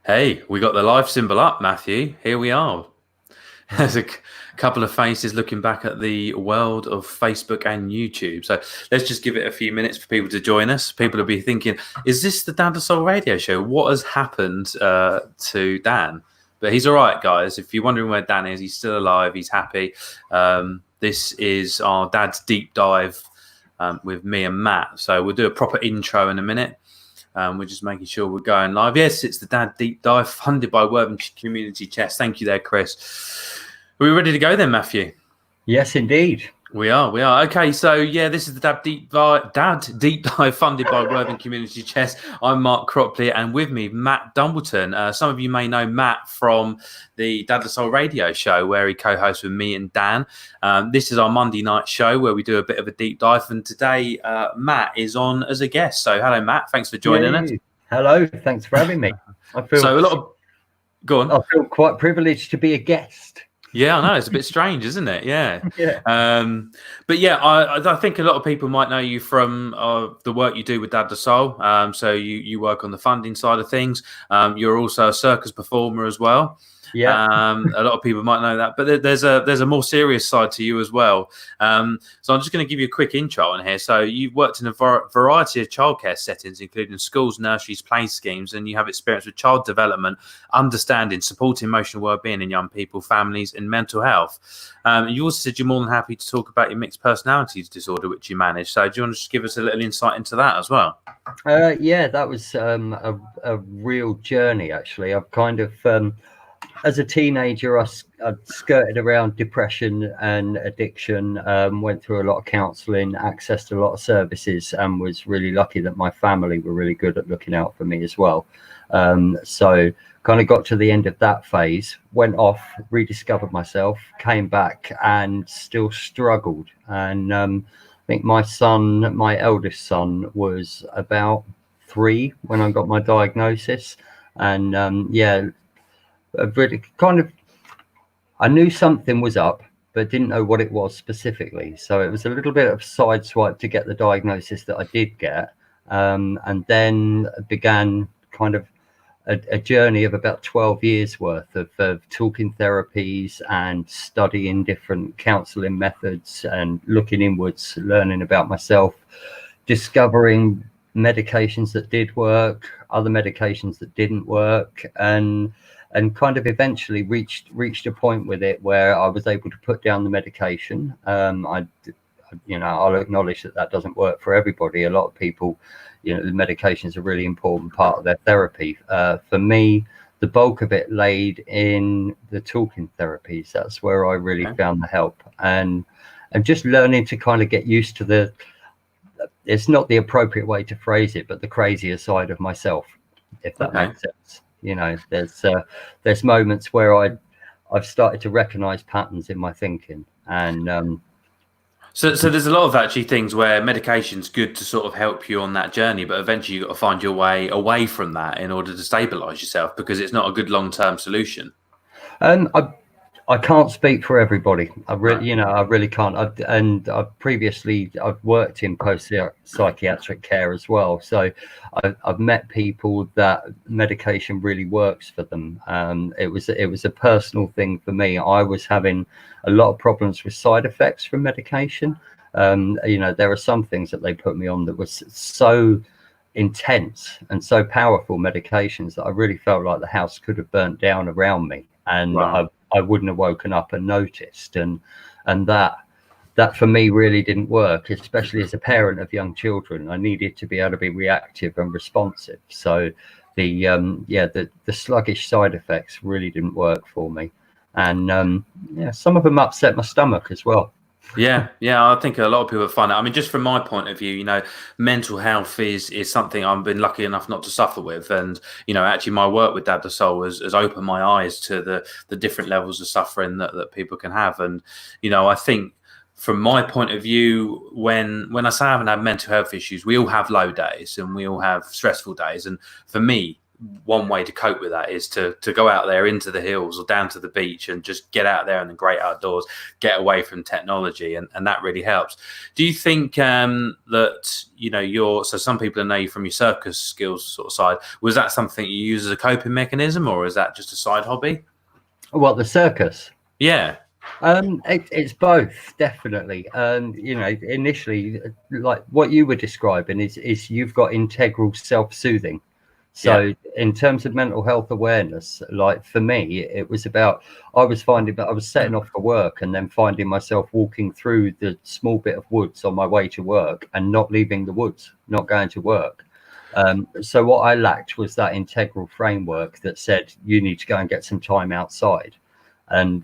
Hey, we got the live symbol up, Matthew. Here we are. There's a couple of faces looking back at the world of Facebook and YouTube. So let's just give it a few minutes for people to join us. People will be thinking, is this the Dan to Soul radio show? What has happened to Dan? But he's all right, guys. If you're wondering where Dan is, he's still alive. He's happy. This is our Dad's Deep Dive with me and Matt. So we'll do a proper intro in a minute. We're just making sure we're going live. Yes, it's the Dad Deep Dive funded by Worthing Community Chest. Thank you there, Chris. Are we ready to go then, Matthew? Yes, indeed. We are. Okay, so yeah, this is the Dad Deep Dive funded by Worthing Community Chest. I'm Mark Cropley, and with me, Matt Dumbleton. Some of you may know Matt from the Dad to Soul radio show, where he co-hosts with me and Dan. This is our Monday night show where we do a bit of a deep dive, and today Matt is on as a guest. So hello, Matt. Thanks for joining us. Hello. Thanks for having me. Go on. I feel quite privileged to be a guest. Yeah, I know. It's a bit strange, isn't it? Yeah. But yeah, I think a lot of people might know you from the work you do with Dad to Soul. So you work on the funding side of things. You're also a circus performer as well. Yeah. A lot of people might know that, but there's a more serious side to you as well. So I'm just going to give you a quick intro on here. So you've worked in a variety of childcare settings, including schools, nurseries, play schemes, and you have experience with child development, understanding, supporting emotional well-being in young people, families, and mental health. You also said you're more than happy to talk about your mixed personalities disorder, which you manage. So do you want to just give us a little insight into that as well? Yeah, that was a real journey, actually. I've kind of... as a teenager, I skirted around depression and addiction, went through a lot of counselling, accessed a lot of services, and was really lucky that my family were really good at looking out for me as well. So kind of got to the end of that phase, went off, rediscovered myself, came back and still struggled. And I think my eldest son, was about 3 when I got my diagnosis. And really I knew something was up, but didn't know what it was specifically. So it was a little bit of sideswipe to get the diagnosis that I did get, and then began kind of a journey of about 12 years worth of talking therapies and studying different counselling methods and looking inwards, learning about myself, discovering medications that did work, other medications that didn't work, and kind of eventually reached a point with it where I was able to put down the medication. I'll acknowledge that doesn't work for everybody. A lot of people, the medication is a really important part of their therapy. For me, the bulk of it laid in the talking therapies. That's where I really found the help, and just learning to kind of get used to it's not the appropriate way to phrase it, but the crazier side of myself, if that makes sense. There's moments where I've started to recognize patterns in my thinking, and so there's a lot of actually things where medication's good to sort of help you on that journey, but eventually you've got to find your way away from that in order to stabilize yourself, because it's not a good long-term solution. I can't speak for everybody. I really can't. I've previously worked in post-psychiatric care as well. So I've met people that medication really works for them. It was a personal thing for me. I was having a lot of problems with side effects from medication. There are some things that they put me on that was so intense and so powerful medications that I really felt like the house could have burnt down around me. And I wouldn't have woken up and noticed, and that for me really didn't work, especially as a parent of young children. I needed to be able to be reactive and responsive. So the sluggish side effects really didn't work for me, and some of them upset my stomach as well. Yeah, I think a lot of people find it. I mean, just from my point of view, mental health is something I've been lucky enough not to suffer with. And, actually my work with Dad to Soul has opened my eyes to the different levels of suffering that people can have. And, I think from my point of view, when I say I haven't had mental health issues, we all have low days and we all have stressful days. And for me, one way to cope with that is to go out there into the hills or down to the beach and just get out there in the great outdoors, get away from technology, and that really helps. Do you think that, you know, so some people know you from your circus skills sort of side, was that something you use as a coping mechanism, or is that just a side hobby? What, the circus? Yeah. It's both, definitely. You know, initially, like what you were describing is you've got integral self-soothing. So in terms of mental health awareness, like for me, it was about, I was finding that I was setting off for work and then finding myself walking through the small bit of woods on my way to work and not leaving the woods, not going to work. So what I lacked was that integral framework that said you need to go and get some time outside. And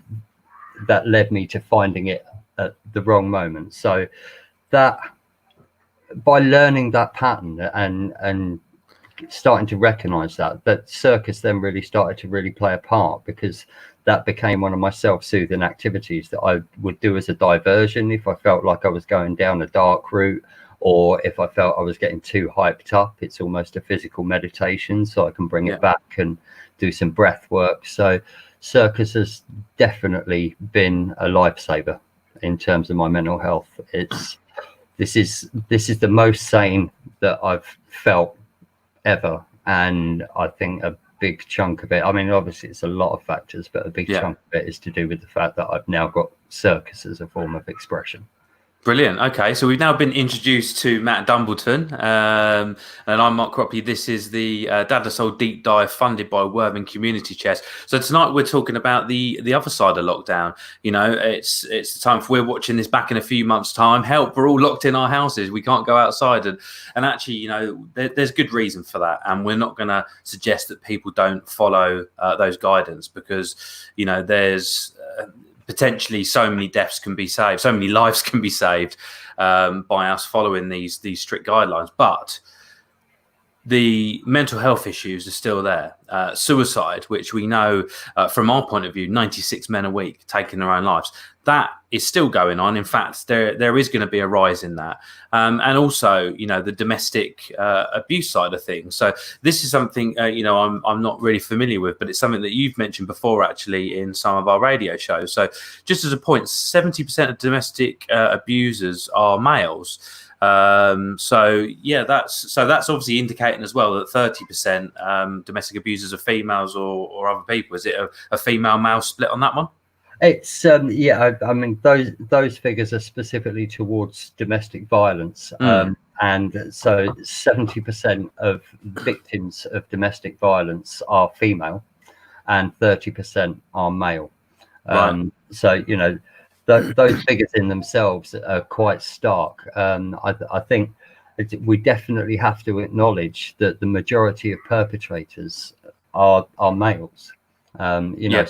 that led me to finding it at the wrong moment. So that by learning that pattern and starting to recognize that circus then really started to really play a part, because that became one of my self-soothing activities that I would do as a diversion if I felt like I was going down a dark route, or if I felt I was getting too hyped up. It's almost a physical meditation, so I can bring it back and do some breath work. So circus has definitely been a lifesaver in terms of my mental health. This is the most sane that I've felt ever, and I think a big chunk of it, I mean, obviously it's a lot of factors, but a big chunk of it is to do with the fact that I've now got circus as a form of expression. Brilliant. Okay, so we've now been introduced to Matt Dumbleton, and I'm Mark Cropley. This is the Dad to Soul Deep Dive funded by Worthing Community Chest. So tonight we're talking about the other side of lockdown. You know, it's the time, if we're watching this back in a few months' time, help, we're all locked in our houses. We can't go outside, and actually, you know, there's good reason for that. And we're not going to suggest that people don't follow those guidance, because, you know, there's potentially so many deaths can be saved, so many lives can be saved by us following these strict guidelines. But the mental health issues are still there. Suicide, which we know from our point of view, 96 men a week taking their own lives, that is still going on. In fact, there is going to be a rise in that. And also, you know, the domestic abuse side of things. So this is something, you know, I'm not really familiar with, but it's something that you've mentioned before, actually, in some of our radio shows. So just as a point, 70% of domestic abusers are males. So that's obviously indicating as well that 30% domestic abusers are females or other people. Is it a female male split on that one? It's I mean, those figures are specifically towards domestic violence, and so 70% of victims of domestic violence are female and 30% are male. So, you know, those figures in themselves are quite stark. I think we definitely have to acknowledge that the majority of perpetrators are males. You know,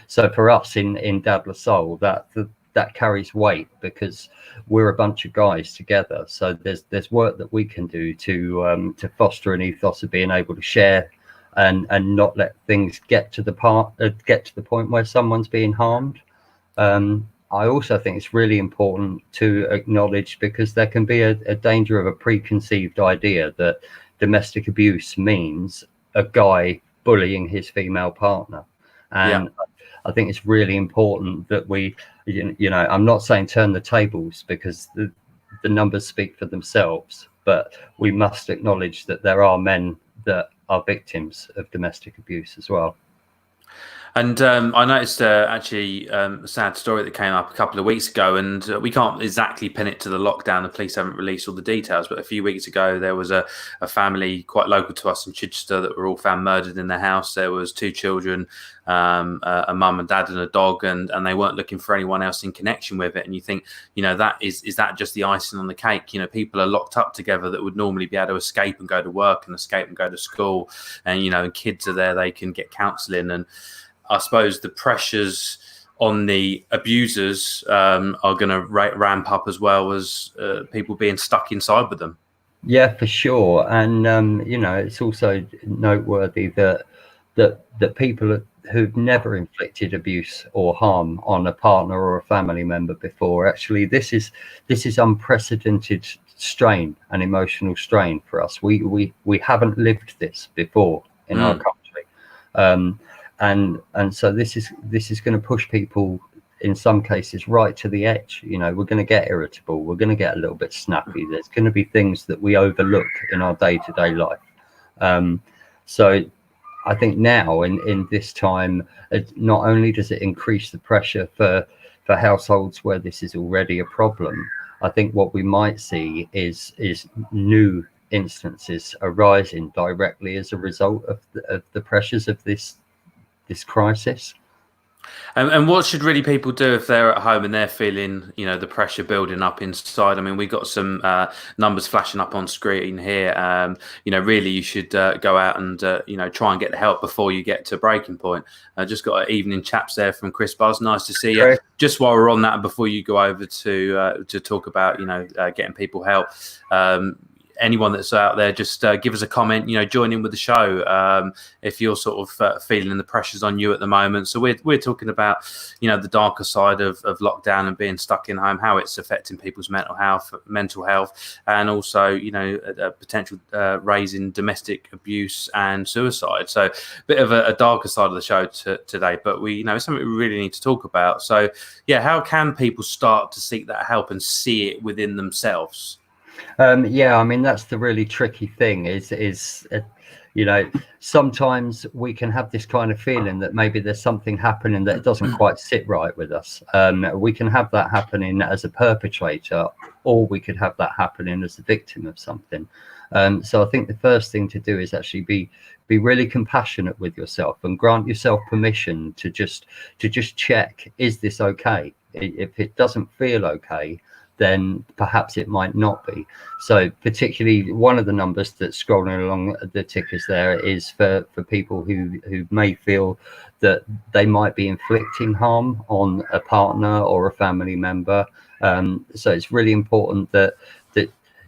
so for us in Dad to Soul, that carries weight, because we're a bunch of guys together. So there's work that we can do to foster an ethos of being able to share and not let things get to the point where someone's being harmed. I also think it's really important to acknowledge, because there can be a danger of a preconceived idea that domestic abuse means a guy bullying his female partner. And I think it's really important that we, you know, I'm not saying turn the tables, because the numbers speak for themselves, but we must acknowledge that there are men that are victims of domestic abuse as well. And I noticed actually a sad story that came up a couple of weeks ago, and we can't exactly pin it to the lockdown. The police haven't released all the details, but a few weeks ago there was a family quite local to us in Chichester that were all found murdered in their house. There was 2 children, a mum and dad and a dog, and they weren't looking for anyone else in connection with it. And you think, you know, that is that just the icing on the cake? You know, people are locked up together that would normally be able to escape and go to work and escape and go to school, and, you know, and kids are there, they can get counselling. And I suppose the pressures on the abusers are going to ramp up, as well as people being stuck inside with them. Yeah, for sure. And you know, it's also noteworthy that people who've never inflicted abuse or harm on a partner or a family member before, actually this is unprecedented strain and emotional strain for us. We haven't lived this before. in our country. And so this is going to push people in some cases right to the edge. You know, we're going to get irritable, we're going to get a little bit snappy, there's going to be things that we overlook in our day-to-day life. So I think now in this time, not only does it increase the pressure for households where this is already a problem, I think what we might see is new instances arising directly as a result of the pressures of this crisis. And what should really people do if they're at home and they're feeling, you know, the pressure building up inside? I mean, we got some numbers flashing up on screen here. You know, really, you should go out and you know, try and get the help before you get to breaking point. I just got an evening chaps there from Chris Buzz. Nice to see you. Just while we're on that, before you go over to talk about, you know, getting people help. Anyone that's out there, just give us a comment, you know, join in with the show if you're sort of feeling the pressures on you at the moment. So we're talking about, you know, the darker side of lockdown and being stuck in home, how it's affecting people's mental health, and also, you know, a potential raise in domestic abuse and suicide. So a bit of a darker side of the show today, but we, you know, it's something we really need to talk about. So yeah, how can people start to seek that help and see it within themselves? Yeah, I mean, that's the really tricky thing is you know, sometimes we can have this kind of feeling that maybe there's something happening that doesn't quite sit right with us. We can have that happening as a perpetrator, or we could have that happening as a victim of something. So I think the first thing to do is actually be really compassionate with yourself and grant yourself permission to just check, is this okay? If it doesn't feel okay, then perhaps it might not be. So particularly one of the numbers that's scrolling along the tickers there is for people who may feel that they might be inflicting harm on a partner or a family member. So it's really important that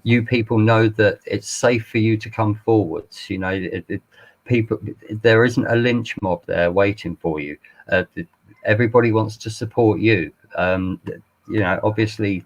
you people know that it's safe for you to come forwards. You know, people, there isn't a lynch mob there waiting for you. Everybody wants to support you. You know, obviously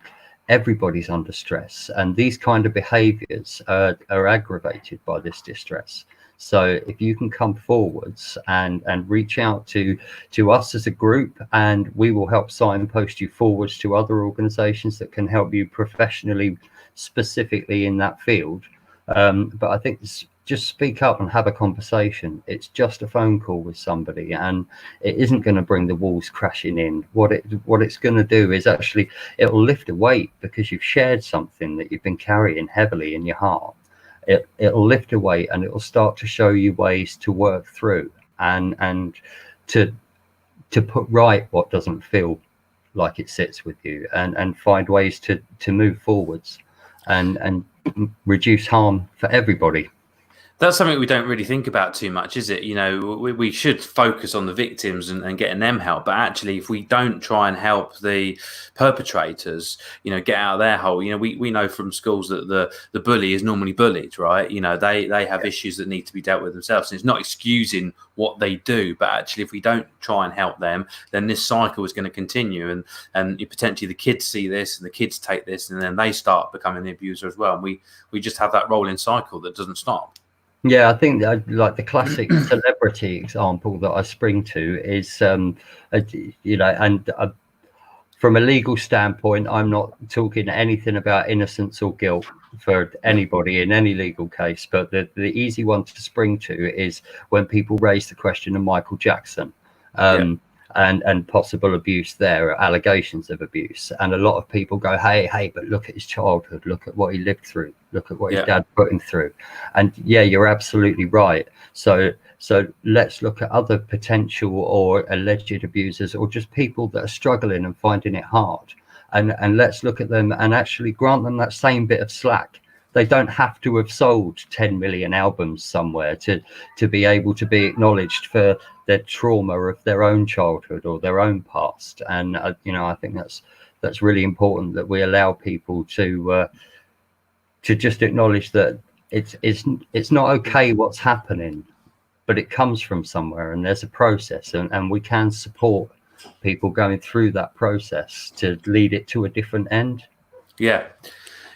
everybody's under stress, and these kind of behaviors are aggravated by this distress. So if you can come forwards and reach out to us as a group, and we will help signpost you forwards to other organizations that can help you professionally, specifically in that field. But I think just speak up and have a conversation. It's just a phone call with somebody, and it isn't going to bring the walls crashing in. What it's going to do is actually, it'll lift a weight because you've shared something that you've been carrying heavily in your heart. It'll lift a weight, and it'll start to show you ways to work through and to put right what doesn't feel like it sits with you, and find ways to move forwards and reduce harm for everybody. That's something we don't really think about too much, is it? You know, we should focus on the victims and getting them help. But actually, if we don't try and help the perpetrators, you know, get out of their hole, you know, we know from schools that the bully is normally bullied, right? You know, they have issues that need to be dealt with themselves. And it's not excusing what they do, but actually, if we don't try and help them, then this cycle is going to continue. And potentially the kids see this and the kids take this, and then they start becoming the abuser as well. And we just have that rolling cycle that doesn't stop. Yeah, I think like the classic celebrity example that I spring to is, you know, and from a legal standpoint, I'm not talking anything about innocence or guilt for anybody in any legal case, but the easy one to spring to is when people raise the question of Michael Jackson. And possible abuse there, allegations of abuse, and a lot of people go, hey, but look at his childhood, look at what he lived through, look at what his dad put him through. And yeah, you're absolutely right. So let's look at other potential or alleged abusers, or just people that are struggling and finding it hard, and let's look at them and actually grant them that same bit of slack. They don't have to have sold 10 million albums somewhere to be able to be acknowledged for their trauma of their own childhood or their own past. And you know, I think that's really important, that we allow people to just acknowledge that it's not okay what's happening, but it comes from somewhere, and there's a process, and we can support people going through that process to lead it to a different end. Yeah.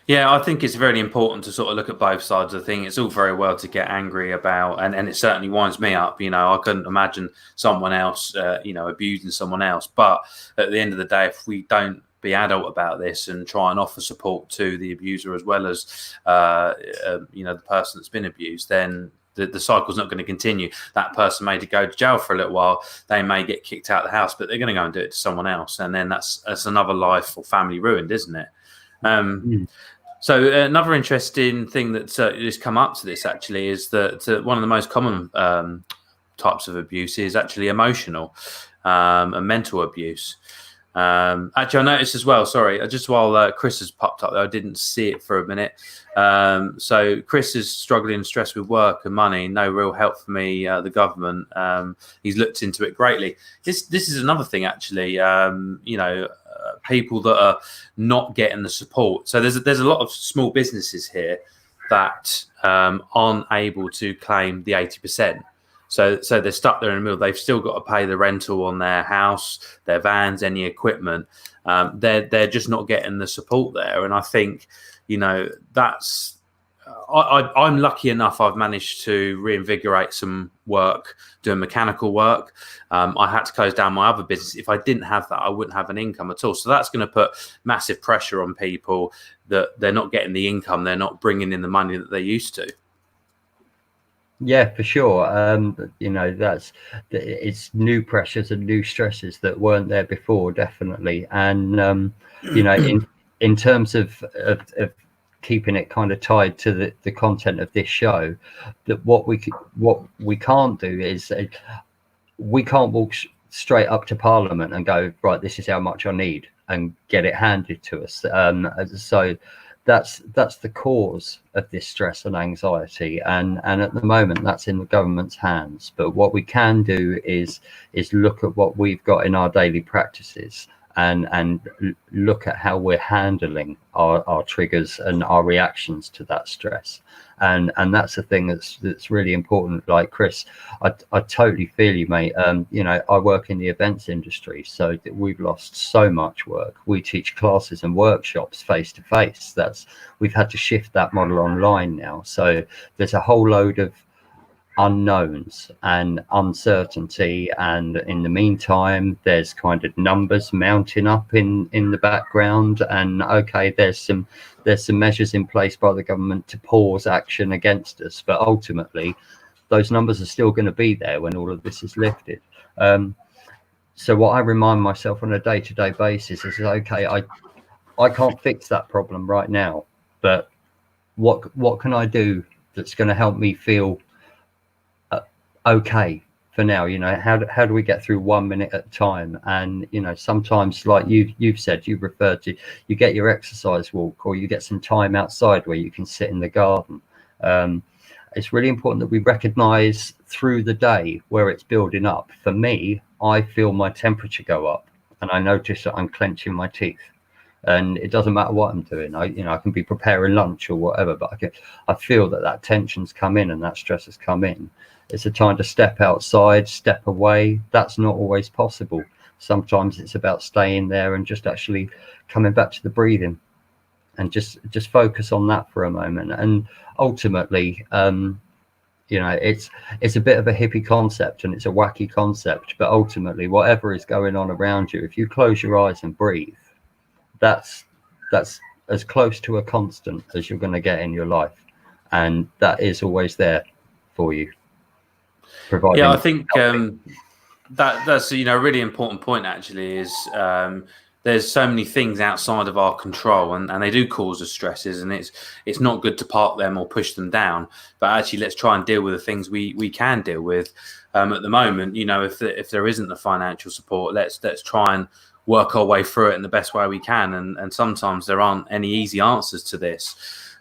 Yeah, I think it's very important to sort of look at both sides of the thing. It's all very well to get angry about, and it certainly winds me up. I couldn't imagine someone else, abusing someone else. But at the end of the day, if we don't be adult about this and try and offer support to the abuser as well as, the person that's been abused, then the cycle's not going to continue. That person may go to jail for a little while. They may get kicked out of the house, but they're going to go and do it to someone else. And then that's another life or family ruined, isn't it? So another interesting thing that has come up to this actually is that one of the most common types of abuse is actually emotional and mental abuse. Actually, I noticed as well, sorry, just while Chris has popped up there, I didn't see it for a minute. So Chris is struggling and stressed with work and money, no real help for me, the government. He's looked into it greatly. This is another thing, actually, people that are not getting the support. So there's a lot of small businesses here that aren't able to claim the 80%. So they're stuck there in the middle. They've still got to pay the rental on their house, their vans, any equipment. They're just not getting the support there. And I think, that's I'm lucky enough. I've managed to reinvigorate some work, doing mechanical work. I had to close down my other business. If I didn't have that, I wouldn't have an income at all. So that's going to put massive pressure on people that they're not getting the income. They're not bringing in the money that they used to. Yeah, for sure. It's new pressures and new stresses that weren't there before, definitely. And in terms of keeping it kind of tied to the content of this show, that what we can't do is we can't walk straight up to Parliament and go, right, this is how much I need, and get it handed to us. So that's the cause of this stress and anxiety, and at the moment that's in the government's hands. But what we can do is look at what we've got in our daily practices and look at how we're handling our triggers and our reactions to that stress. And that's the thing that's really important. Like Chris, I totally feel you, mate. I work in the events industry, so we've lost so much work. We teach classes and workshops face to face. We've had to shift that model online now. So there's a whole load of unknowns and uncertainty, and in the meantime there's kind of numbers mounting up in the background, and okay, there's some measures in place by the government to pause action against us, but ultimately those numbers are still going to be there when all of this is lifted. So what I remind myself on a day-to-day basis is, okay, I can't fix that problem right now, but what can I do that's going to help me feel okay for now? How do we get through 1 minute at a time? And sometimes, like you've said, you referred to, you get your exercise walk, or you get some time outside where you can sit in the garden. It's really important that we recognize through the day where it's building up. For me, I feel my temperature go up, and I notice that I'm clenching my teeth. And it doesn't matter what I'm doing. I can be preparing lunch or whatever, but I feel that tension's come in and that stress has come in. It's a time to step outside, step away. That's not always possible. Sometimes it's about staying there and just actually coming back to the breathing, and just focus on that for a moment. And ultimately, it's a bit of a hippie concept and it's a wacky concept, but ultimately, whatever is going on around you, if you close your eyes and breathe, that's as close to a constant as you're going to get in your life, and that is always there for you. Yeah, I think that's a really important point. Actually, is there's so many things outside of our control, and they do cause us stresses, and it's not good to park them or push them down. But actually, let's try and deal with the things we can deal with. At the moment, if there isn't the financial support, let's try and work our way through it in the best way we can. And sometimes there aren't any easy answers to this.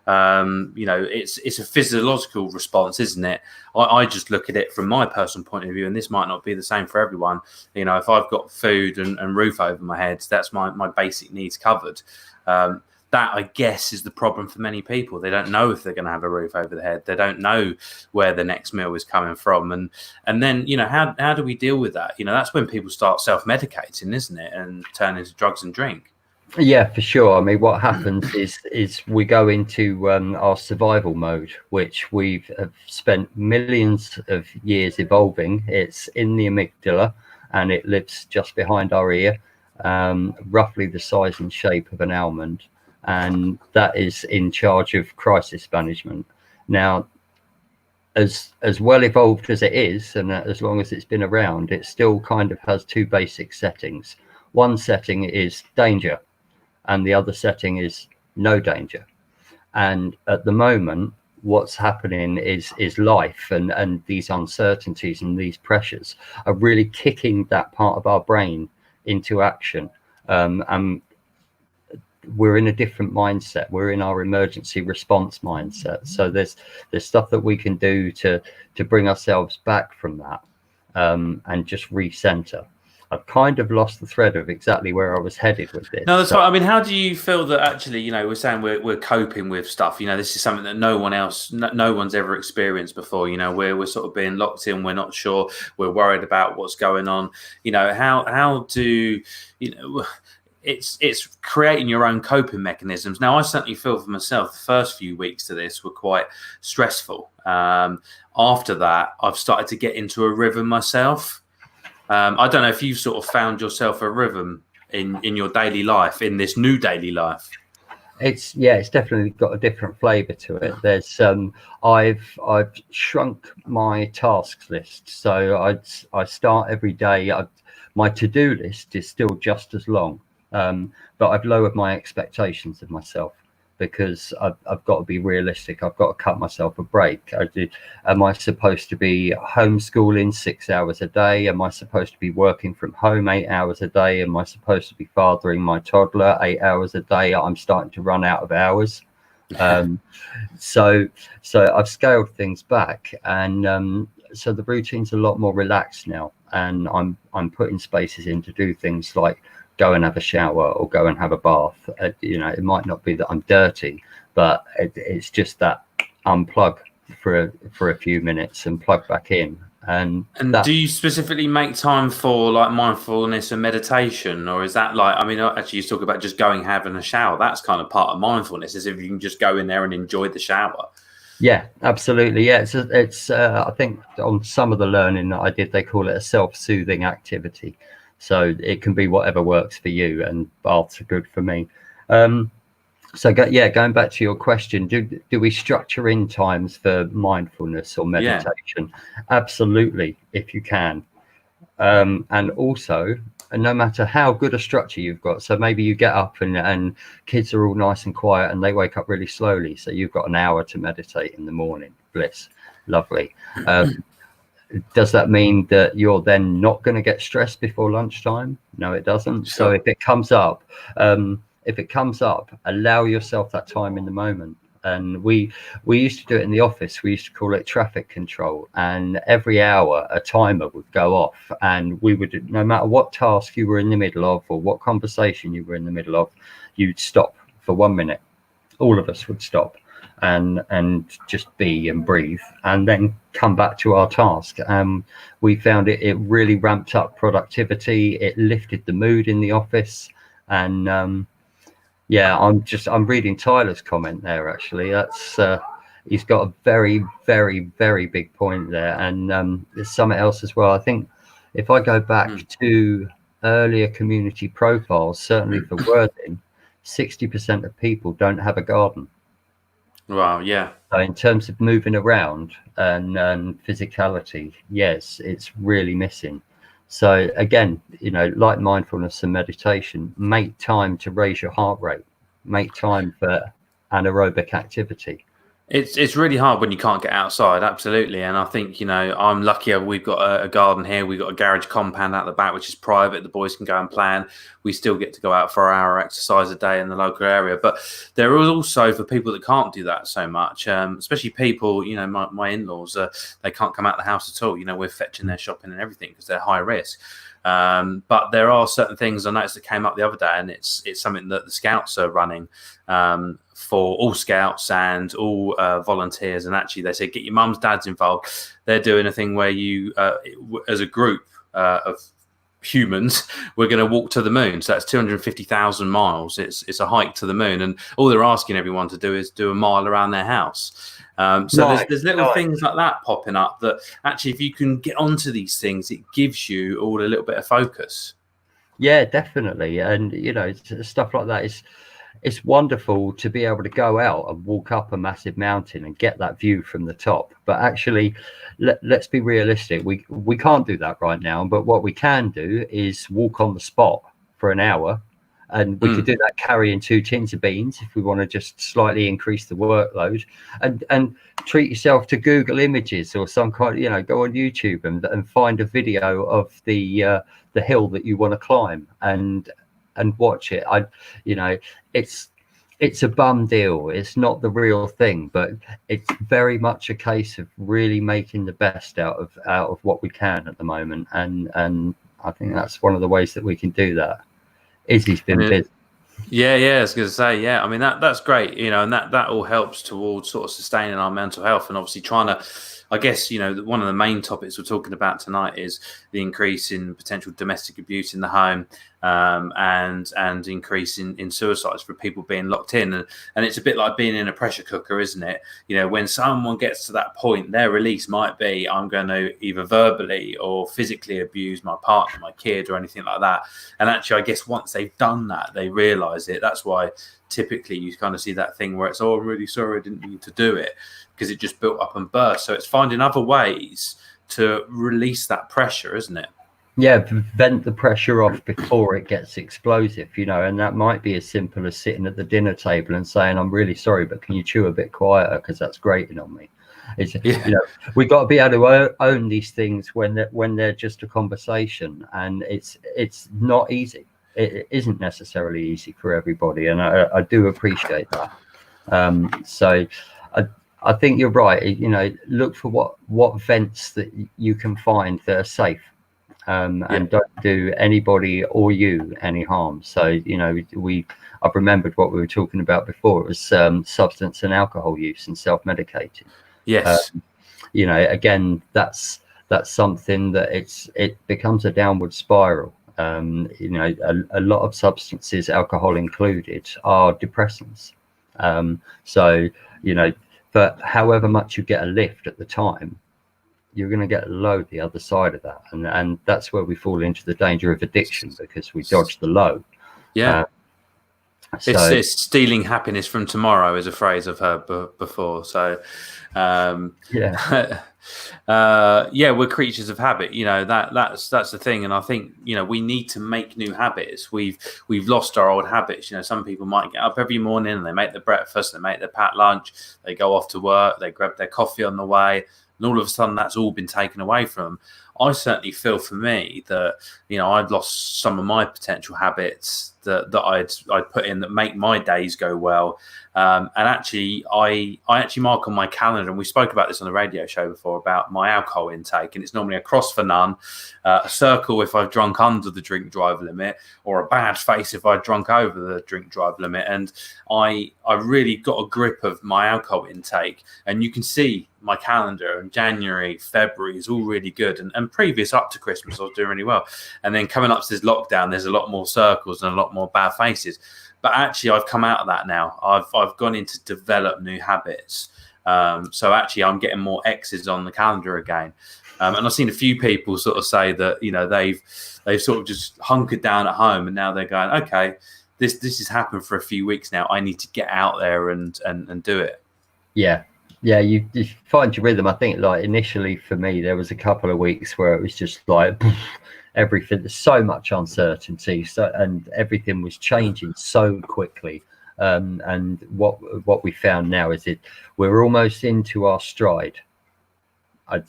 It's a physiological response, isn't it? I just look at it from my personal point of view, and this might not be the same for everyone. If I've got food and roof over my head, that's my basic needs covered. That, I guess, is the problem for many people. They don't know if they're going to have a roof over their head. They don't know where the next meal is coming from. And then, how do we deal with that? That's when people start self-medicating, isn't it? And turn into drugs and drink. Yeah, for sure. I mean, what happens is we go into our survival mode, which we've have spent millions of years evolving. It's in the amygdala, and it lives just behind our ear, roughly the size and shape of an almond, and that is in charge of crisis management. Now, as well evolved as it is, and as long as it's been around, it still kind of has two basic settings. One setting is danger, and the other setting is no danger. And at the moment, what's happening is life, and these uncertainties and these pressures are really kicking that part of our brain into action. And we're in a different mindset. We're in our emergency response mindset. So there's stuff that we can do to bring ourselves back from that, and just recenter. I've kind of lost the thread of exactly where I was headed with this. No, that's fine. I mean, how do you feel that actually, we're saying we're coping with stuff? This is something that no one's ever experienced before. We're sort of being locked in. We're not sure. We're worried about what's going on. How do it's creating your own coping mechanisms. Now, I certainly feel for myself, the first few weeks to this were quite stressful. After that, I've started to get into a rhythm myself. I don't know if you've sort of found yourself a rhythm in your daily life, in this new daily life. It's definitely got a different flavour to it. There's I've shrunk my tasks list, so I start every day. My to-do list is still just as long, but I've lowered my expectations of myself, because I've got to be realistic. I've got to cut myself a break. Am I supposed to be homeschooling 6 hours a day? Am I supposed to be working from home 8 hours a day? Am I supposed to be fathering my toddler 8 hours a day? I'm starting to run out of hours. So I've scaled things back, and so the routine's a lot more relaxed now, and I'm putting spaces in to do things like go and have a shower or go and have a bath. It might not be that I'm dirty, but it's just that unplug for a few minutes and plug back in. And do you specifically make time for like mindfulness and meditation, or is that like, actually you talk about just going having a shower? That's kind of part of mindfulness, is if you can just go in there and enjoy the shower. Yeah, absolutely. Yeah, it's I think on some of the learning that I did, they call it a self-soothing activity. So it can be whatever works for you, and baths are good for me. Going back to your question, do we structure in times for mindfulness or meditation? Yeah. Absolutely, if you can. And also, no matter how good a structure you've got, so maybe you get up and kids are all nice and quiet and they wake up really slowly, so you've got an hour to meditate in the morning. Bliss, lovely. Does that mean that you're then not going to get stressed before lunchtime? No, it doesn't. Sure. So if it comes up, allow yourself that time in the moment. And we used to do it in the office. We used to call it traffic control. And every hour, a timer would go off, and we would, no matter what task you were in the middle of or what conversation you were in the middle of, you'd stop for 1 minute. All of us would stop and just be and breathe, and then come back to our task. We found it really ramped up productivity. It lifted the mood in the office. And I'm reading Tyler's comment there, actually. That's he's got a very, very, very big point there. And there's something else as well. I think if I go back to earlier community profiles, certainly for Worthing, 60% of people don't have a garden. Wow, yeah. So in terms of moving around and physicality, yes, it's really missing. So again, like mindfulness and meditation, make time to raise your heart rate, make time for anaerobic activity. It's really hard when you can't get outside, absolutely. And I think, I'm lucky we've got a garden here. We've got a garage compound out the back, which is private. The boys can go and play, and we still get to go out for an hour exercise a day in the local area. But there is also, for people that can't do that so much, especially people, my in-laws, they can't come out of the house at all. We're fetching their shopping and everything because they're high risk. But there are certain things I noticed that came up the other day, and it's something that the Scouts are running for all Scouts and all volunteers. And actually, they said get your mums, dads involved. They're doing a thing where you, as a group of humans, we're going to walk to the moon. So that's 250,000 miles. It's a hike to the moon, and all they're asking everyone to do is do a mile around their house. So there's little things like that popping up that actually, if you can get onto these things, it gives you all a little bit of focus. Yeah, definitely. And stuff like that is, it's wonderful to be able to go out and walk up a massive mountain and get that view from the top. But actually, let's be realistic. We can't do that right now. But what we can do is walk on the spot for an hour, and we could do that carrying 2 tins of beans if we want to just slightly increase the workload, and treat yourself to Google Images or some kind. Go on YouTube and find a video of the hill that you want to climb and watch it. It's a bum deal. It's not the real thing, but it's very much a case of really making the best out of what we can at the moment. And I think that's one of the ways that we can do that. Izzy's been busy. Yeah, I was going to say, yeah. I mean, that's great, and that all helps towards sort of sustaining our mental health, and obviously trying to, I guess, one of the main topics we're talking about tonight is the increase in potential domestic abuse in the home, and increase in suicides for people being locked in. And it's a bit like being in a pressure cooker, isn't it? When someone gets to that point, their release might be, I'm going to either verbally or physically abuse my partner, my kid, or anything like that. And actually, I guess once they've done that, they realize it. That's why typically you kind of see that thing where it's, oh, I'm really sorry, I didn't mean to do it, because it just built up and burst. So it's finding other ways to release that pressure, isn't it? Yeah, vent the pressure off before it gets explosive, and that might be as simple as sitting at the dinner table and saying, I'm really sorry, but can you chew a bit quieter because that's grating on me. We've got to be able to own these things when they're just a conversation, and it's not easy. It isn't necessarily easy for everybody, and I do appreciate that. So I think you're right. Look for what vents that you can find that are safe. And don't do anybody or you any harm. So I've remembered what we were talking about before. It was substance and alcohol use and self-medicating. Yes. Again, that's something that it becomes a downward spiral. A lot of substances, alcohol included, are depressants. So for however much you get a lift at the time, you're going to get a low the other side of that, and that's where we fall into the danger of addiction, because we dodge the low. It's stealing happiness from tomorrow is a phrase I've heard before. So we're creatures of habit. That's the thing, and I think we need to make new habits. We've lost our old habits. Some people might get up every morning and they make their breakfast, they make their packed lunch, they go off to work, they grab their coffee on the way, and all of a sudden that's all been taken away from them. I certainly feel for me that I'd lost some of my potential habits that I'd put in that make my days go well. And actually, I actually mark on my calendar, and we spoke about this on the radio show before, about my alcohol intake, and it's normally a cross for none, a circle if I've drunk under the drink drive limit, or a bad face if I've drunk over the drink drive limit. And I really got a grip of my alcohol intake, and you can see my calendar in January, February is all really good, and previous up to Christmas I was doing really well, and then coming up to this lockdown there's a lot more circles and a lot more bad faces. But actually I've come out of that now. I've gone in to develop new habits, so actually I'm getting more X's on the calendar again, and I've seen a few people sort of say that they've sort of just hunkered down at home, and now they're going, okay, this has happened for a few weeks now, I need to get out there and do it. Yeah, you find your rhythm. I think, like, initially for me, there was a couple of weeks where it was just like everything. There's so much uncertainty, and everything was changing so quickly. And what we found now is we're almost into our stride. I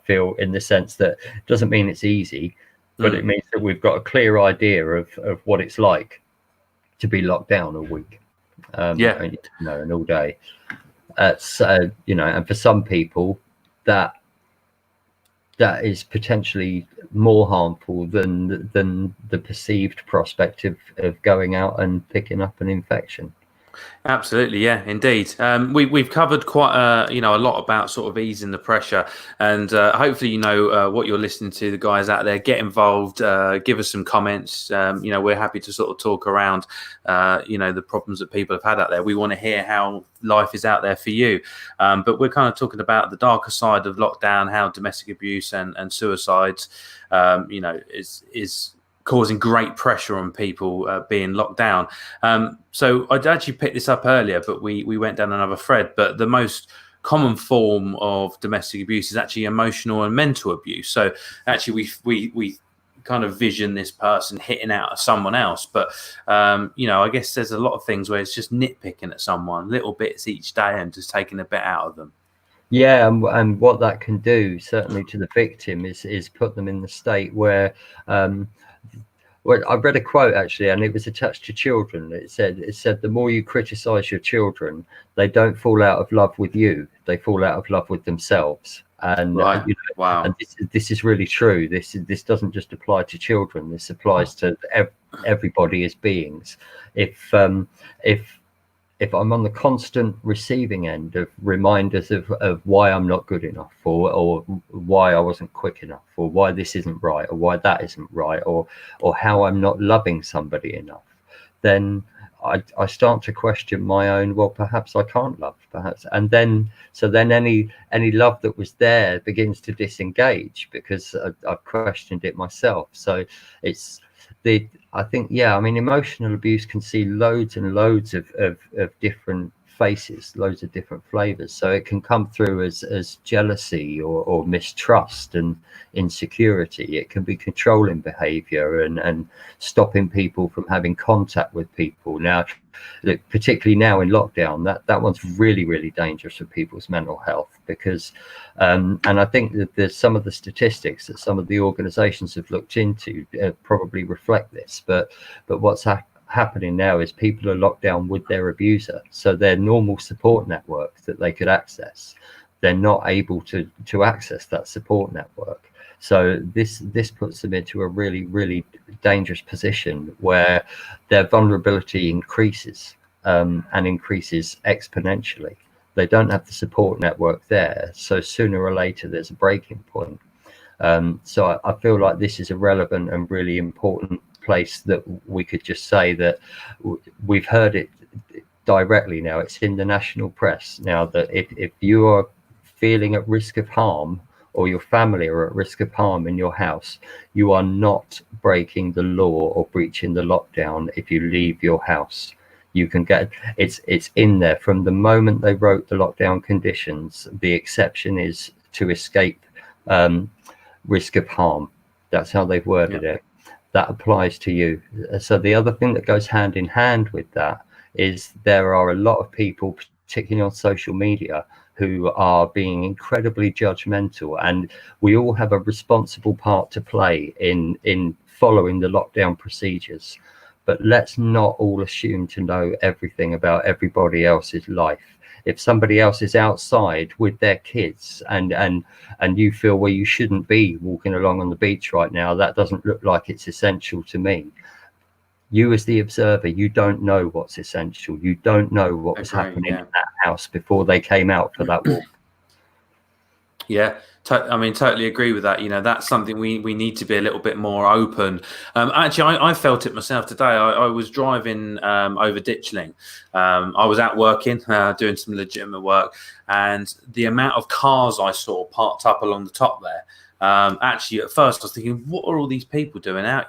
feel, in the sense that it doesn't mean it's easy, but it means that we've got a clear idea of what it's like to be locked down a week. And all day. And for some people that is potentially more harmful than the perceived prospect of going out and picking up an infection. Absolutely, yeah, indeed. We've covered quite a lot about sort of easing the pressure, and hopefully what you're listening to. The guys out there, get involved. Give us some comments. We're happy to sort of talk around the problems that people have had out there. We want to hear how life is out there for you, but we're kind of talking about the darker side of lockdown, how domestic abuse and suicides is causing great pressure on people being locked down. So I'd actually picked this up earlier, but we went down another thread. But the most common form of domestic abuse is actually emotional and mental abuse. So actually, we kind of vision this person hitting out at someone else, but I guess there's a lot of things where it's just nitpicking at someone, little bits each day, and just taking a bit out of them. Yeah, and what that can do certainly to the victim is put them in the state where. Well, I read a quote actually, and it was attached to children. It said, the more you criticize your children, they don't fall out of love with you; they fall out of love with themselves. And right. Wow. And this is really true. This doesn't just apply to children. This applies to everybody as beings. If I'm on the constant receiving end of reminders of why I'm not good enough, or why I wasn't quick enough, or why this isn't right, or why that isn't right, or how I'm not loving somebody enough, then I start to question my own, well, perhaps I can't love, perhaps. And then any love that was there begins to disengage because I've questioned it myself. So I think, emotional abuse can see loads and loads of different faces, loads of different flavors. So it can come through as jealousy or mistrust and insecurity. It can be controlling behavior and stopping people from having contact with people. Now, particularly now in lockdown, that one's really, really dangerous for people's mental health because, and I think that there's some of the statistics that some of the organizations have looked into probably reflect this, but what's happening now is people are locked down with their abuser, so their normal support network that they could access, they're not able to access that support network. So this puts them into a really, really dangerous position where their vulnerability increases and increases exponentially. They don't have the support network there, so sooner or later there's a breaking point. So I feel like this is a relevant and really important place that we could just say that we've heard it directly now. It's in the national press now that if you are feeling at risk of harm, or your family are at risk of harm in your house, you are not breaking the law or breaching the lockdown if you leave your house. You can get it's in there from the moment they wrote the lockdown conditions. The exception is to escape risk of harm. That's how they've worded it. That applies to you. So the other thing that goes hand in hand with that is there are a lot of people, particularly on social media, who are being incredibly judgmental, and we all have a responsible part to play in following the lockdown procedures. But let's not all assume to know everything about everybody else's life. If somebody else is outside with their kids and you feel, well, you shouldn't be walking along on the beach right now, that doesn't look like it's essential to me. You as the observer, you don't know what's essential. You don't know what was happening in that house before they came out for that walk. Yeah, totally agree with that. That's something we need to be a little bit more open. Actually, I felt it myself today. I was driving over Ditchling. I was out working, doing some legitimate work, and the amount of cars I saw parked up along the top there. Actually, at first I was thinking, what are all these people doing out?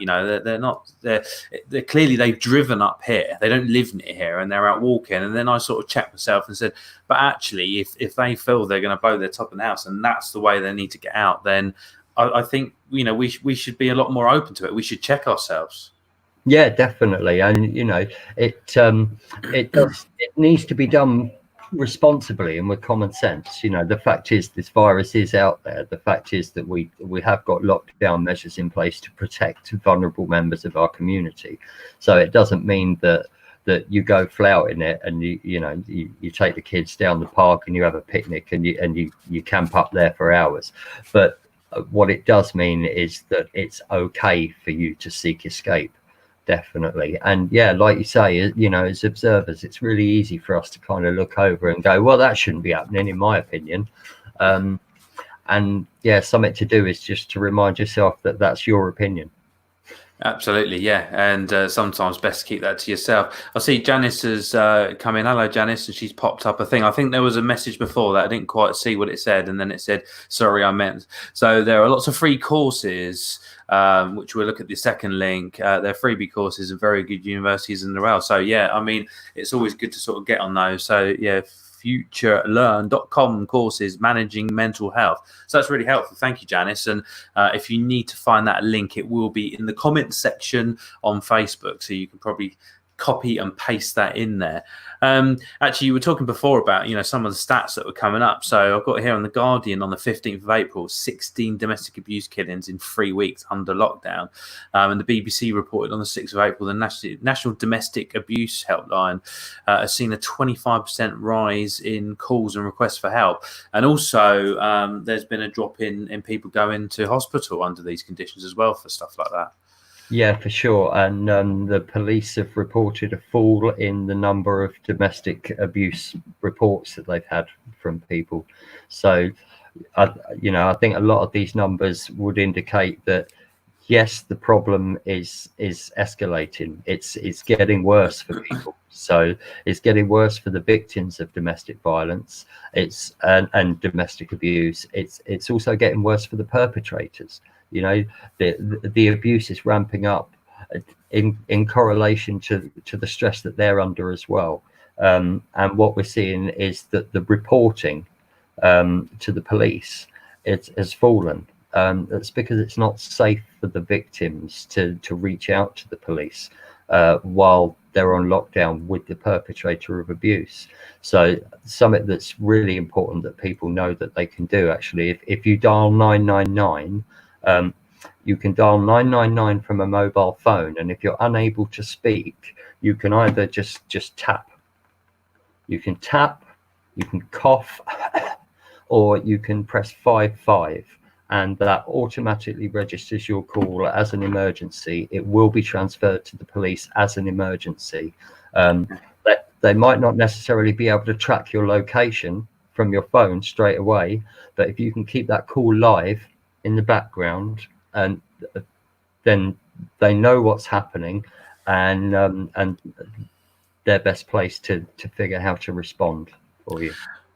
They're clearly they've driven up here. They don't live near here and they're out walking. And then I sort of checked myself and said, but actually, if they feel they're going to blow their top of the house and that's the way they need to get out, then I think, we should be a lot more open to it. We should check ourselves. Yeah, definitely. And, it needs to be done responsibly and with common sense. The fact is this virus is out there. The fact is that we have got lockdown measures in place to protect vulnerable members of our community. So it doesn't mean that you go flouting it and you take the kids down the park and you have a picnic and you camp up there for hours. But what it does mean is that it's okay for you to seek escape. Definitely. And yeah, like you say, you know, as observers, it's really easy for us to kind of look over and go, well, that shouldn't be happening, in my opinion. And yeah, something to do is just to remind yourself that that's your opinion. Absolutely, yeah. And sometimes best to keep that to yourself. I see Janice has come in. Hello, Janice. And she's popped up a thing. I think there was a message before that. I didn't quite see what it said. And then it said, sorry, I meant. So there are lots of free courses, which we'll look at the second link. They're freebie courses and very good universities in the rail. So, yeah, I mean, it's always good to sort of get on those. So, yeah, futurelearn.com courses managing mental health. So that's really helpful. Thank you, Janice. And if you need to find that link, it will be in the comments section on Facebook, so you can probably copy and paste that in there. Actually, you were talking before about, you know, some of the stats that were coming up. So I've got here on The Guardian on the 15th of April, 16 domestic abuse killings in 3 weeks under lockdown. And the BBC reported on the 6th of April, the National Domestic Abuse Helpline has seen a 25% rise in calls and requests for help. And also there's been a drop in people going to hospital under these conditions as well for stuff like that. Yeah, for sure. And the police have reported a fall in the number of domestic abuse reports that they've had from people. So, I think a lot of these numbers would indicate that, yes, the problem is escalating. It's getting worse for people. So it's getting worse for the victims of domestic violence. And domestic abuse. It's also getting worse for the perpetrators. You know, the abuse is ramping up in correlation to the stress that they're under as well. And what we're seeing is that the reporting to the police has fallen. That's because it's not safe for the victims to reach out to the police while they're on lockdown with the perpetrator of abuse. So something that's really important that people know that they can do, actually, if you dial 999, you can dial 999 from a mobile phone, and if you're unable to speak, you can either just tap. You can tap, you can cough, or you can press 55, and that automatically registers your call as an emergency. It will be transferred to the police as an emergency. They might not necessarily be able to track your location from your phone straight away, but if you can keep that call live in the background, and then they know what's happening, and they're best placed to figure how to respond for you.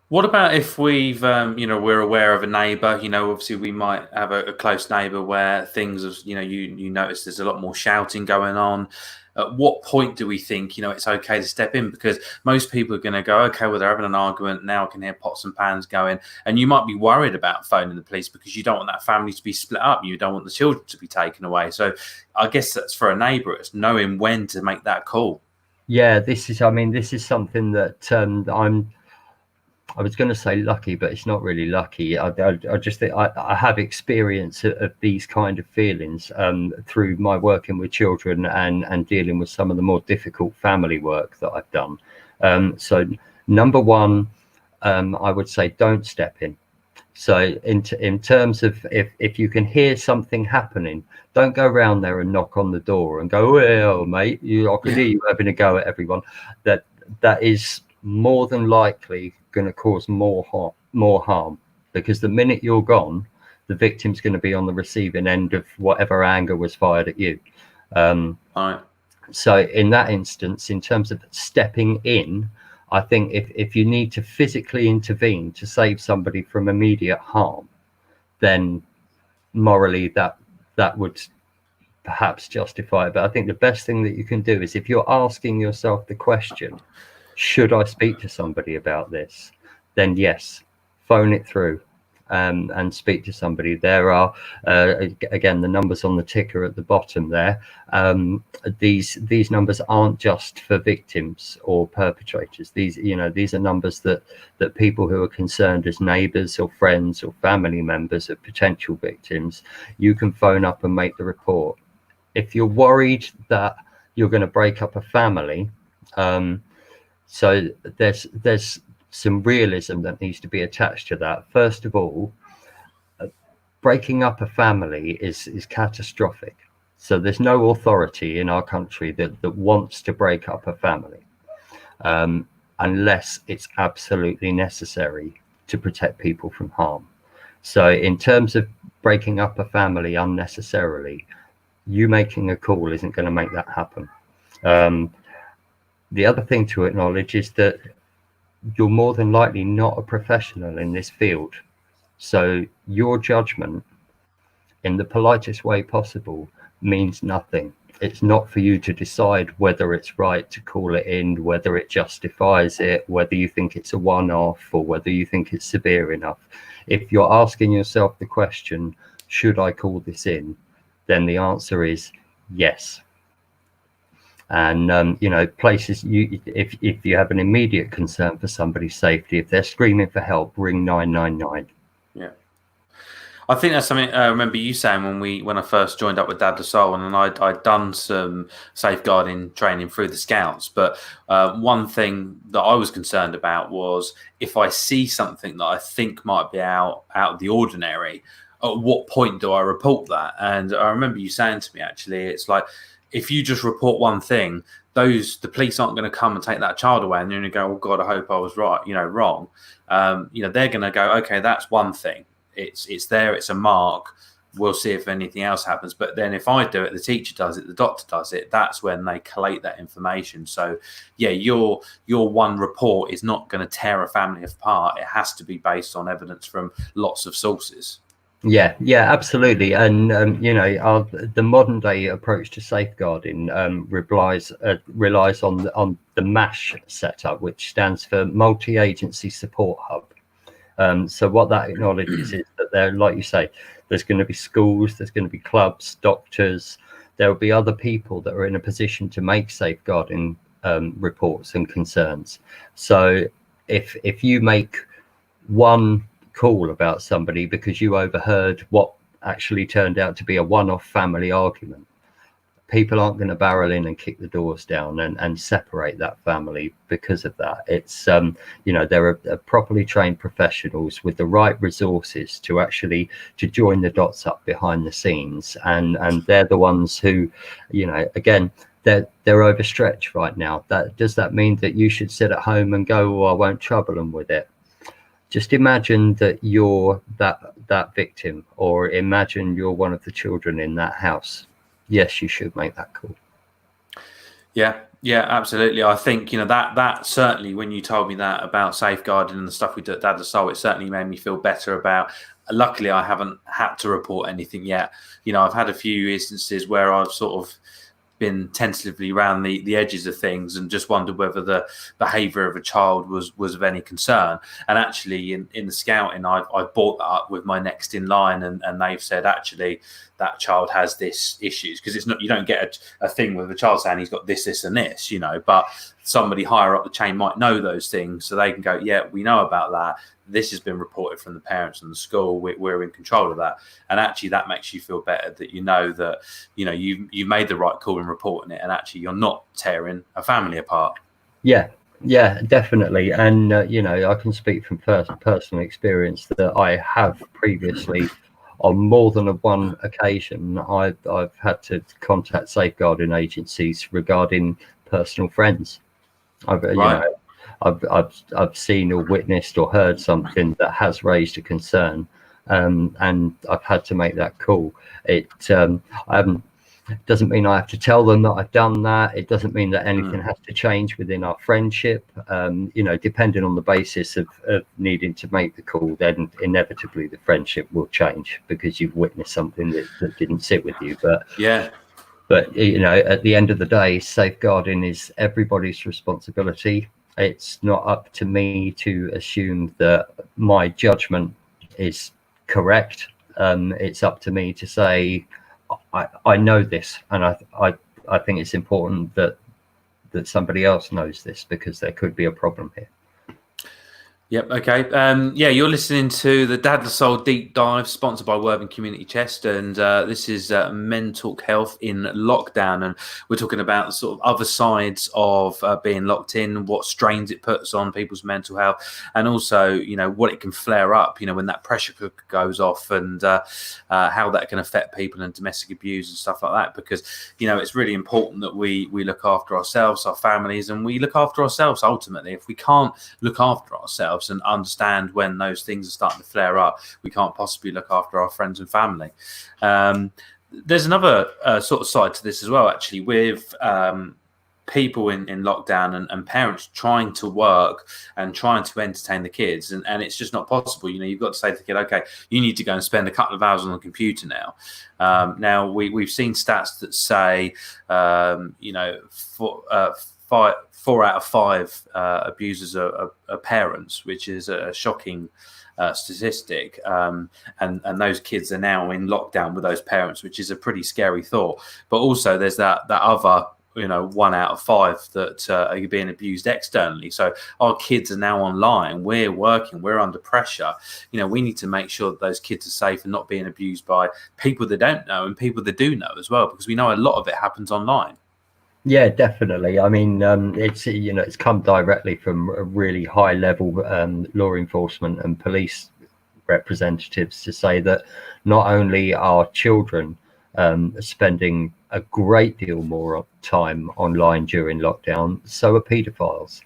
What about if we've, we're aware of a neighbour? Obviously we might have a close neighbour where things, you notice there's a lot more shouting going on. At what point do we think, it's okay to step in? Because most people are going to go, okay, well, they're having an argument. Now I can hear pots and pans going. And you might be worried about phoning the police because you don't want that family to be split up. You don't want the children to be taken away. So I guess that's for a neighbour. It's knowing when to make that call. Yeah, this is something that I was going to say lucky, but it's not really lucky. I just think I have experience of these kind of feelings through my working with children and dealing with some of the more difficult family work that I've done. So number one, I would say don't step in. So in terms of if you can hear something happening, don't go around there and knock on the door and go, well, mate, I can hear you having a go at everyone. That is more than likely going to cause more harm, because the minute you're gone, the victim's going to be on the receiving end of whatever anger was fired at you. Right. So in that instance, in terms of stepping in, I think if you need to physically intervene to save somebody from immediate harm, then morally that would perhaps justify it. But I think the best thing that you can do is, if you're asking yourself the question, should I speak to somebody about this? Then yes, phone it through and speak to somebody. There are, again, the numbers on the ticker at the bottom there. These numbers aren't just for victims or perpetrators. These are numbers that people who are concerned as neighbours or friends or family members of potential victims, you can phone up and make the report. If you're worried that you're going to break up a family, so there's some realism that needs to be attached to that. First of all, breaking up a family is catastrophic. So there's no authority in our country that wants to break up a family, unless it's absolutely necessary to protect people from harm. So in terms of breaking up a family unnecessarily, you making a call isn't going to make that happen. The other thing to acknowledge is that you're more than likely not a professional in this field. So your judgment, in the politest way possible, means nothing. It's not for you to decide whether it's right to call it in, whether it justifies it, whether you think it's a one-off, or whether you think it's severe enough. If you're asking yourself the question, should I call this in? Then the answer is yes. And places, if you have an immediate concern for somebody's safety, if they're screaming for help, ring 999. Yeah, I think that's something I remember you saying when I first joined up with Dad the Soul, and I'd done some safeguarding training through the Scouts. But one thing that I was concerned about was if I see something that I think might be out of the ordinary, at what point do I report that? And I remember you saying to me, actually, it's like, if you just report one thing, the police aren't going to come and take that child away, and you're going to go, "Oh God, I hope I was right," wrong. They're going to go, "Okay, that's one thing. It's there. It's a mark. We'll see if anything else happens." But then, if I do it, the teacher does it, the doctor does it. That's when they collate that information. So, yeah, your one report is not going to tear a family apart. It has to be based on evidence from lots of sources. Yeah, absolutely. And the modern day approach to safeguarding relies on the MASH setup, which stands for Multi-Agency Support Hub. So what that acknowledges is that there, like you say, there's going to be schools, there's going to be clubs, doctors, there will be other people that are in a position to make safeguarding reports and concerns. So if you make one call about somebody because you overheard what actually turned out to be a one-off family argument, people aren't going to barrel in and kick the doors down and separate that family because of that. It's there are properly trained professionals with the right resources to join the dots up behind the scenes, and they're the ones who, again, they're overstretched right now. Does that mean that you should sit at home and go, "Oh, I won't trouble them with it"? Just imagine that you're that victim, or imagine you're one of the children in that house. Yes, you should make that call. Yeah, absolutely. I think that certainly, when you told me that about safeguarding and the stuff we did at Dad the Soul, it certainly made me feel better about. Luckily, I haven't had to report anything yet. I've had a few instances where I've sort of been tentatively around the edges of things and just wondered whether the behaviour of a child was of any concern. And actually, in the scouting, I brought that up with my next in line, and they've said, actually, that child has this issues, because it's not, you don't get a thing with a child saying he's got this and this, but somebody higher up the chain might know those things, so they can go, "Yeah, we know about that. This has been reported from the parents and the school. We're in control of that." And actually, that makes you feel better that that you made the right call in reporting it, and actually you're not tearing a family apart. Yeah, definitely. And I can speak from personal experience that I have previously, on more than one occasion, I've had to contact safeguarding agencies regarding personal friends. I've seen or witnessed or heard something that has raised a concern, and I've had to make that call. It doesn't mean I have to tell them that I've done that. It doesn't mean that anything has to change within our friendship. Depending on the basis of needing to make the call, then inevitably the friendship will change because you've witnessed something that didn't sit with you. But at the end of the day, safeguarding is everybody's responsibility. It's not up to me to assume that my judgment is correct. It's up to me to say, I know this, and I think it's important that somebody else knows this, because there could be a problem here. Yep. Okay. Yeah, you're listening to the Dad the Soul Deep Dive, sponsored by Worthing Community Chest, and this is mental health in lockdown, and we're talking about sort of other sides of being locked in, what strains it puts on people's mental health, and also, you know, what it can flare up, you know, when that pressure cooker goes off, and how that can affect people and domestic abuse and stuff like that. Because, you know, it's really important that we look after ourselves, our families, and we look after ourselves ultimately. If we can't look after ourselves and understand when those things are starting to flare up, we can't possibly look after our friends and family. There's another sort of side to this as well, actually, with people in lockdown and parents trying to work and trying to entertain the kids, and it's just not possible. You know, you've got to say to the kid, okay, you need to go and spend a couple of hours on the computer now. Now we've seen stats that say, you know, 4 out of 5 abusers are parents, which is a shocking statistic. And those kids are now in lockdown with those parents, which is a pretty scary thought. But also there's that other, you know, 1 out of 5 that are being abused externally. So our kids are now online, we're working, we're under pressure. You know, we need to make sure that those kids are safe and not being abused by people they don't know and people that do know as well, because we know a lot of it happens online. Yeah, definitely. I mean, it's, you know, it's come directly from a really high level law enforcement and police representatives to say that not only are children spending a great deal more time online during lockdown, so are paedophiles.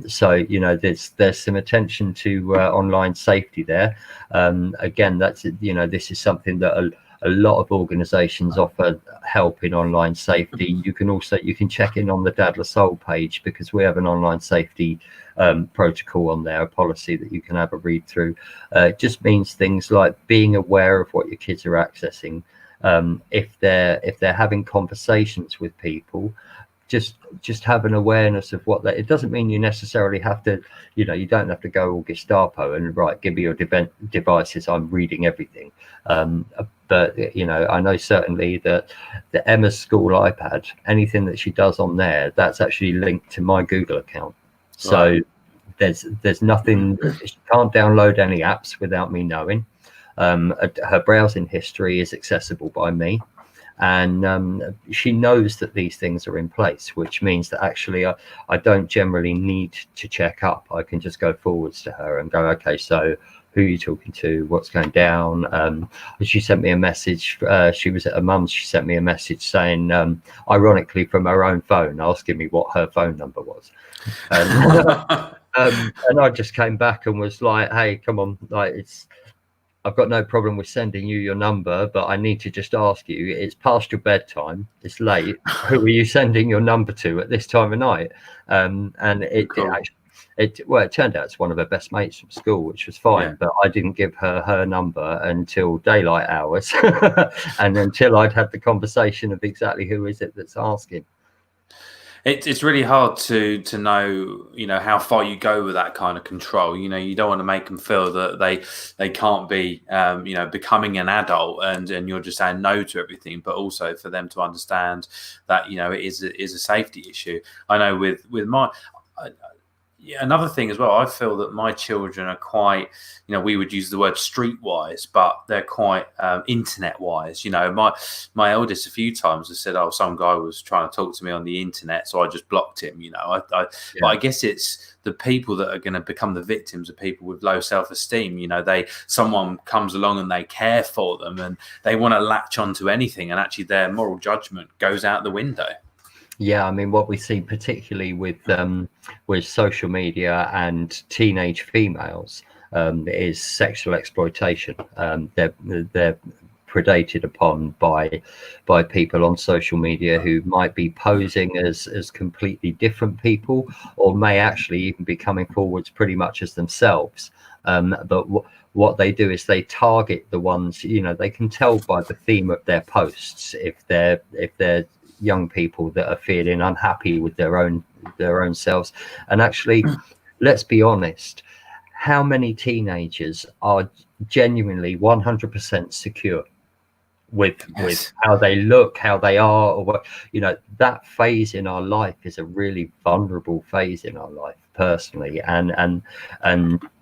So, you know, there's some attention to online safety there. Again, that's, you know, this is something that a lot of organizations offer help in online safety. You can check in on the Dad La Soul page, because we have an online safety protocol on there, a policy that you can have a read through. It just means things like being aware of what your kids are accessing. If they're having conversations with people, just have an awareness of what that. It doesn't mean you necessarily have to, you know, you don't have to go all Gestapo and right, give me your devices, I'm reading everything. But, you know, I know certainly that the Emma's school iPad, anything that she does on there, that's actually linked to my Google account. So Right. there's nothing, she can't download any apps without me knowing. Her browsing history is accessible by me. And she knows that these things are in place, which means that actually I don't generally need to check up. I can just go forwards to her and go, okay, so who are you talking to? What's going down? She sent me a message. She was at her mum's. She sent me a message saying, ironically, from her own phone, asking me what her phone number was. And I just came back and was like, hey, come on, like I've got no problem with sending you your number, but I need to just ask you, it's past your bedtime, it's late. Who are you sending your number to at this time of night? And Cool. it turned out it's one of her best mates from school, which was fine. Yeah. But I didn't give her number until daylight hours and until I'd had the conversation of exactly who is it that's asking. It's really hard to know, you know, how far you go with that kind of control. You know, you don't want to make them feel that they can't be, you know, becoming an adult and you're just saying no to everything, but also for them to understand that, you know, it is a safety issue. I know with my. Yeah, another thing as well, I feel that my children are quite, you know, we would use the word streetwise, but they're quite internet wise. You know, my eldest a few times has said, "Oh, some guy was trying to talk to me on the internet, so I just blocked him." You know, but I guess it's the people that are going to become the victims of people with low self-esteem. You know, someone comes along and they care for them and they want to latch onto anything, and actually their moral judgment goes out the window. Yeah, I mean, what we see particularly with social media and teenage females is sexual exploitation. They're predated upon by people on social media who might be posing as completely different people, or may actually even be coming forwards pretty much as themselves. But what they do is they target the ones, you know, they can tell by the theme of their posts if they're young people that are feeling unhappy with their own selves. And actually, let's be honest, how many teenagers are genuinely 100% secure? with Yes. how they look, how they are, or what, that phase in our life is a really vulnerable phase in our life personally, and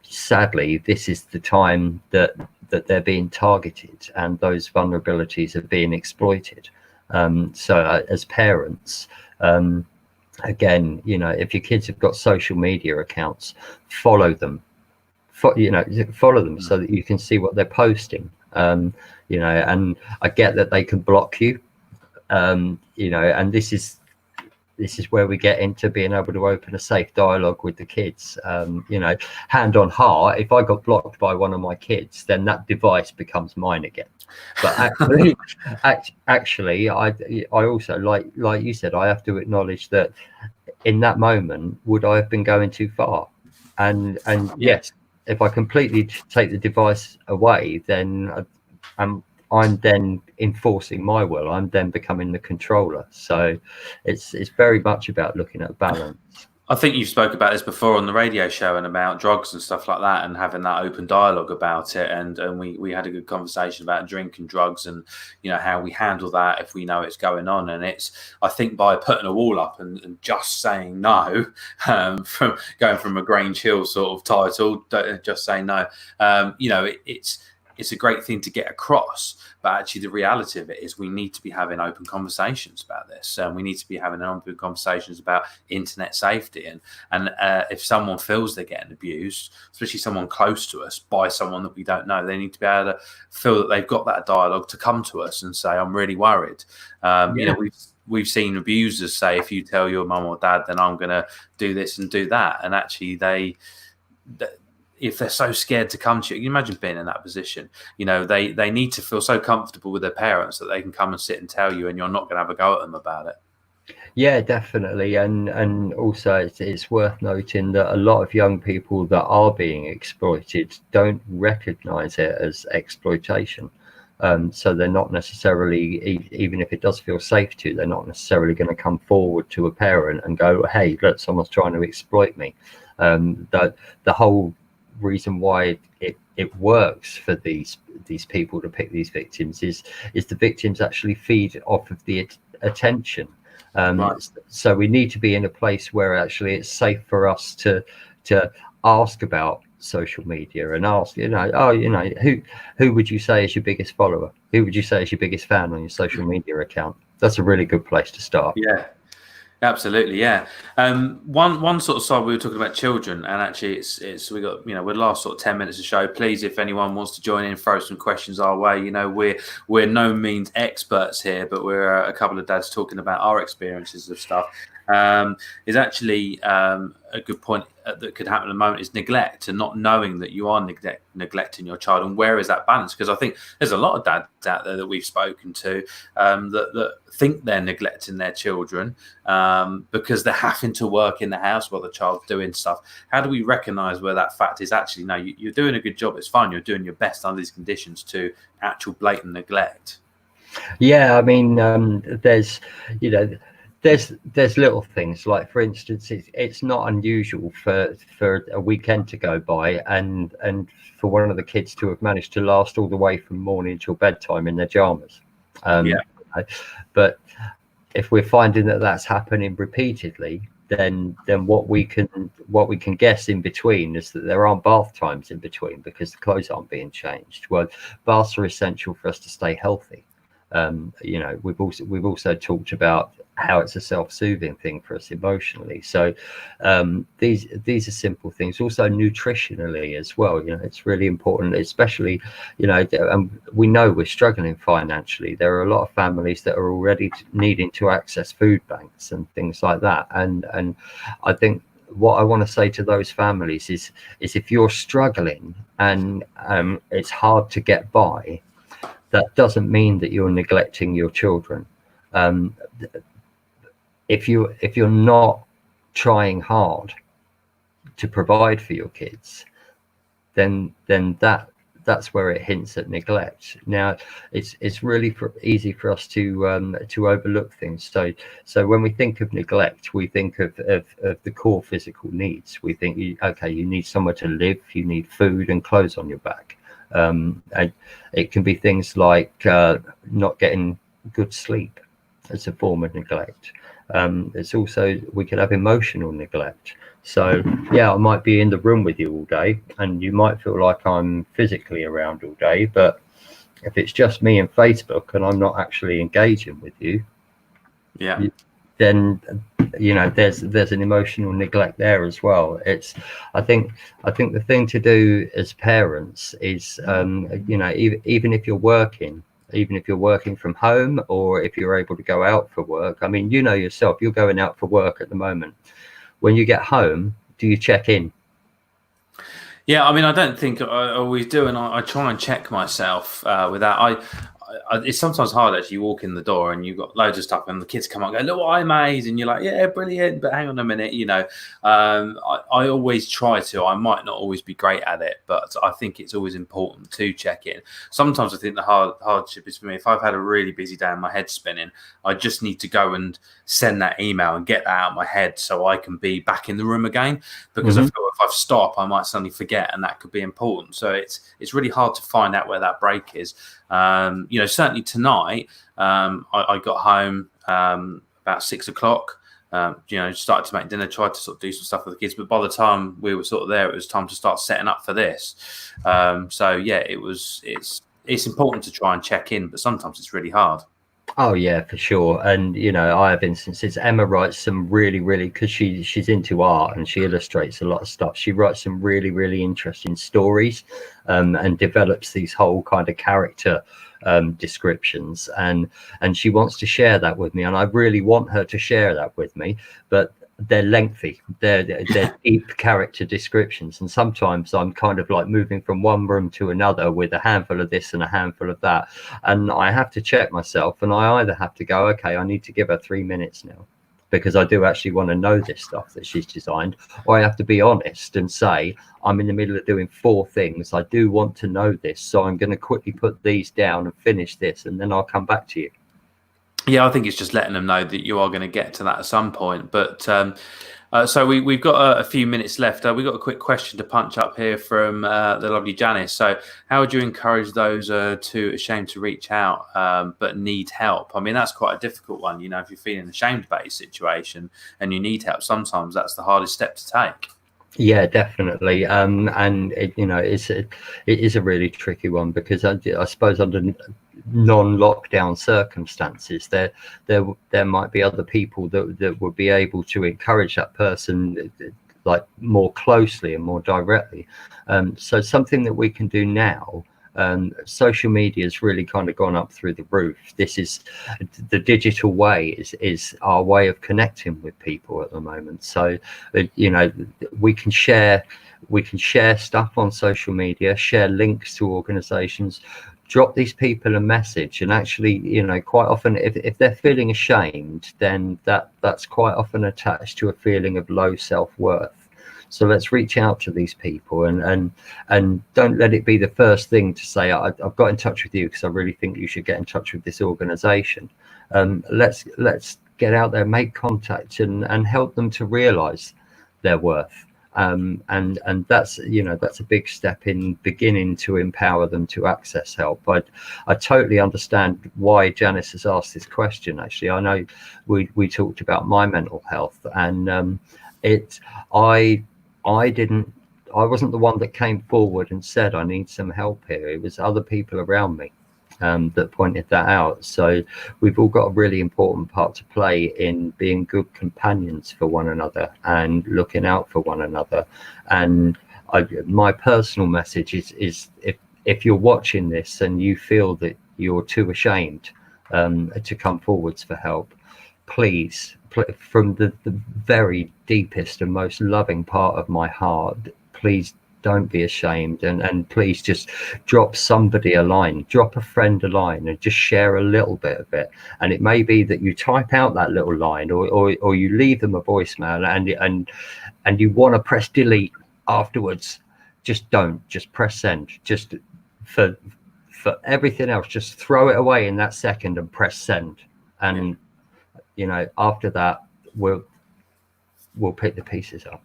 sadly this is the time that they're being targeted and those vulnerabilities are being exploited. So as parents, again, if your kids have got social media accounts, follow them, follow them so that you can see what they're posting. And I get that they can block you, and this is where we get into being able to open a safe dialogue with the kids. Hand on heart, if I got blocked by one of my kids, then that device becomes mine again. But actually, I also, like you said, I have to acknowledge that in that moment, would I have been going too far? And yes, if I completely take the device away, then I'm then enforcing my will. I'm then becoming the controller. So it's very much about looking at balance. I think you spoke about this before on the radio show and about drugs and stuff like that, and having that open dialogue about it. And we had a good conversation about drink and drugs, and how we handle that if we know it's going on. And I think by putting a wall up and just saying no, from going from a Grange Hill sort of title, just saying no, it's a great thing to get across, but actually the reality of it is we need to be having open conversations about this. We need to be having open conversations about internet safety. And if someone feels they're getting abused, especially someone close to us by someone that we don't know, they need to be able to feel that they've got that dialogue to come to us and say, I'm really worried. We've seen abusers say, if you tell your mum or dad, then I'm going to do this and do that. And actually if they're so scared to come to you, you imagine being in that position. They need to feel so comfortable with their parents that they can come and sit and tell you, and you're not going to have a go at them about it. Yeah, definitely. And also it's worth noting that a lot of young people that are being exploited don't recognize it as exploitation. So they're not necessarily, even if it does feel safe to, they're not necessarily going to come forward to a parent and go, hey, look, someone's trying to exploit me. The whole reason why it works for these people to pick these victims is the victims actually feed off of the attention. Right. So we need to be in a place where actually it's safe for us to ask about social media and ask, who would you say is your biggest follower? Who would you say is your biggest fan on your social media account? That's a really good place to start. Yeah. Absolutely, yeah. One sort of side, we were talking about children, and actually it's we got we're the last sort of 10 minutes of show. Please, if anyone wants to join in, throw some questions our way. We're no means experts here, but we're a couple of dads talking about our experiences of stuff. Is actually a good point that could happen at the moment is neglect, and not knowing that you are neglecting your child, and where is that balance? Because I think there's a lot of dads out there that we've spoken to that think they're neglecting their children because they're having to work in the house while the child's doing stuff. How do we recognize where that fact is actually, no, you're doing a good job, it's fine, you're doing your best under these conditions, to actual blatant neglect? Yeah, I mean, there's little things, like, for instance, it's not unusual for a weekend to go by and for one of the kids to have managed to last all the way from morning till bedtime in their pajamas. But if we're finding that that's happening repeatedly, then what we can guess in between is that there aren't bath times in between because the clothes aren't being changed. Well, baths are essential for us to stay healthy. We've also talked about how it's a self-soothing thing for us emotionally. So these are simple things. Also nutritionally as well, it's really important, especially we know we're struggling financially. There are a lot of families that are already needing to access food banks and things like that, and I think what I want to say to those families is if you're struggling and it's hard to get by, that doesn't mean that you're neglecting your children. If you're not trying hard to provide for your kids, then that's where it hints at neglect. Now, it's really easy for us to overlook things. So when we think of neglect, we think of the core physical needs. We think, you need somewhere to live, you need food and clothes on your back. It can be things like not getting good sleep as a form of neglect. It's also, we could have emotional neglect. So yeah, I might be in the room with you all day and you might feel like I'm physically around all day, but if it's just me and Facebook and I'm not actually engaging with you, then there's an emotional neglect there as well. I think the thing to do as parents is even if you're working, from home, or if you're able to go out for work. I mean, yourself, you're going out for work at the moment. When you get home, do you check in? Yeah, I mean, I don't think I always do, and I try and check myself with that. It's sometimes hard actually. You walk in the door and you've got loads of stuff, and the kids come up and go, "Look what I made," and you're like, "Yeah, brilliant," but hang on a minute, I always try to. I might not always be great at it, but I think it's always important to check in. Sometimes I think the hardship is for me. If I've had a really busy day and my head's spinning, I just need to go and send that email and get that out of my head so I can be back in the room again. Because I feel if I stop, I might suddenly forget, and that could be important. So it's really hard to find out where that break is. Certainly tonight, I got home about 6 o'clock. Started to make dinner, tried to sort of do some stuff with the kids, but by the time we were sort of there, it was time to start setting up for this. It's important to try and check in, but sometimes it's really hard. Oh yeah, for sure. And I have instances. Emma writes some really, because she's into art and she illustrates a lot of stuff. She writes some really, really interesting stories, and develops these whole kind of character descriptions. And she wants to share that with me, and I really want her to share that with me. But they're lengthy, they're deep character descriptions, and sometimes I'm kind of like moving from one room to another with a handful of this and a handful of that, and I have to check myself, and I either have to go, okay, I need to give her 3 minutes now because I do actually want to know this stuff that she's designed, or I have to be honest and say, I'm in the middle of doing 4 things, I do want to know this, so I'm going to quickly put these down and finish this, and then I'll come back to you. Yeah, I think it's just letting them know that you are going to get to that at some point. But so we've got a few minutes left. We've got a quick question to punch up here from the lovely Janice. So how would you encourage those too ashamed to reach out but need help? I mean, that's quite a difficult one. If you're feeling ashamed about your situation and you need help, sometimes that's the hardest step to take. Yeah, definitely. And it is a really tricky one, because I suppose under non-lockdown circumstances, there might be other people that would be able to encourage that person like more closely and more directly. So something that we can do now. Social media has really kind of gone up through the roof. This is the digital way is our way of connecting with people at the moment. So we can share stuff on social media, share links to organizations, drop these people a message, and actually quite often if they're feeling ashamed, then that's quite often attached to a feeling of low self-worth. So let's reach out to these people and don't let it be the first thing to say, I've got in touch with you because I really think you should get in touch with this organization. Let's get out there, make contact, and help them to realize their worth. And that's that's a big step in beginning to empower them to access help. I totally understand why Janice has asked this question. Actually, I know we talked about my mental health, and I wasn't the one that came forward and said I need some help here. It was other people around me that pointed that out. So we've all got a really important part to play in being good companions for one another and looking out for one another. And my personal message is if you're watching this and you feel that you're too ashamed to come forwards for help, please, from the very deepest and most loving part of my heart, please don't be ashamed, and please just drop somebody a line, drop a friend a line, and just share a little bit of it. And it may be that you type out that little line, or you leave them a voicemail, and you want to press delete afterwards. Just don't. Just press send. Just for everything else, just throw it away in that second and press send. And after that, we'll pick the pieces up.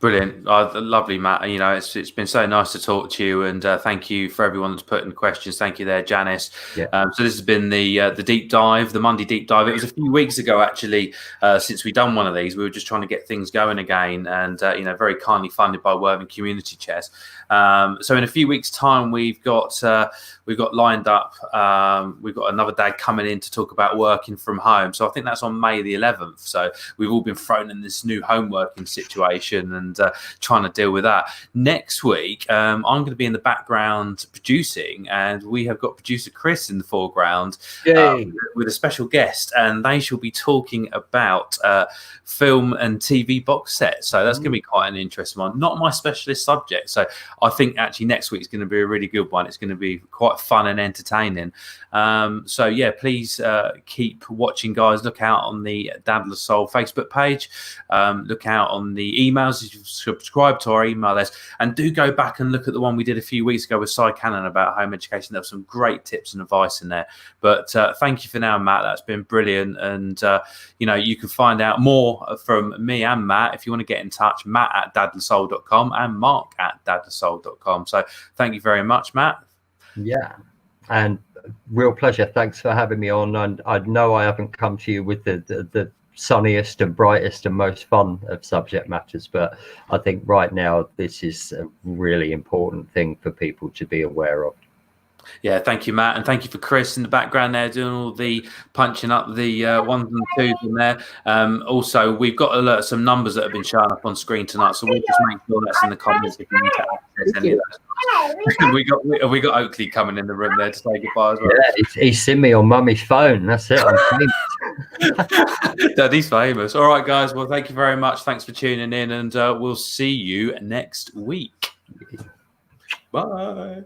Brilliant. Lovely, Matt. You know, it's been so nice to talk to you, and thank you for everyone that's put in questions. Thank you there, Janice. Yeah. So this has been the deep dive, the Monday deep dive. It was a few weeks ago, actually, since we've done one of these. We were just trying to get things going again, and you know, very kindly funded by Worthing Community Chess. So in a few weeks' time, we've got lined up. We've got another dad coming in to talk about working from home. So I think that's on May the 11th. So we've all been thrown in this new home working situation and trying to deal with that. Next week, I'm going to be in the background producing, and we have got producer Chris in the foreground with a special guest, and they shall be talking about film and TV box sets. So that's going to be quite an interesting one. Not my specialist subject. So I think actually next week is going to be a really good one. It's going to be quite fun and entertaining. So yeah, please keep watching, guys. Look out on the Daddler Soul Facebook page. Look out on the emails if you subscribe to our email list, and do go back and look at the one we did a few weeks ago with Cy Cannon about home education. There were some great tips and advice in there. But thank you for now, Matt. That's been brilliant. And you know, you can find out more from me and Matt if you want to get in touch. Matt@daddlersoul.com and Mark@daddlersoul.com. So thank you very much, Matt. Yeah, and real pleasure. Thanks for having me on. And I know I haven't come to you with the sunniest and brightest and most fun of subject matters, but I think right now this is a really important thing for people to be aware of. Yeah, thank you, Matt, and thank you for Chris in the background there doing all the punching up the ones and twos in there. Also, we've got some numbers that have been showing up on screen tonight, so we'll just make sure that's in the comments if you need to access any of those. we got Oakley coming in the room there to say goodbye as well. Yeah, he's seen me on Mummy's phone. That's it. I'm famous. Daddy's famous. All right, guys. Well, thank you very much. Thanks for tuning in, and we'll see you next week. Bye.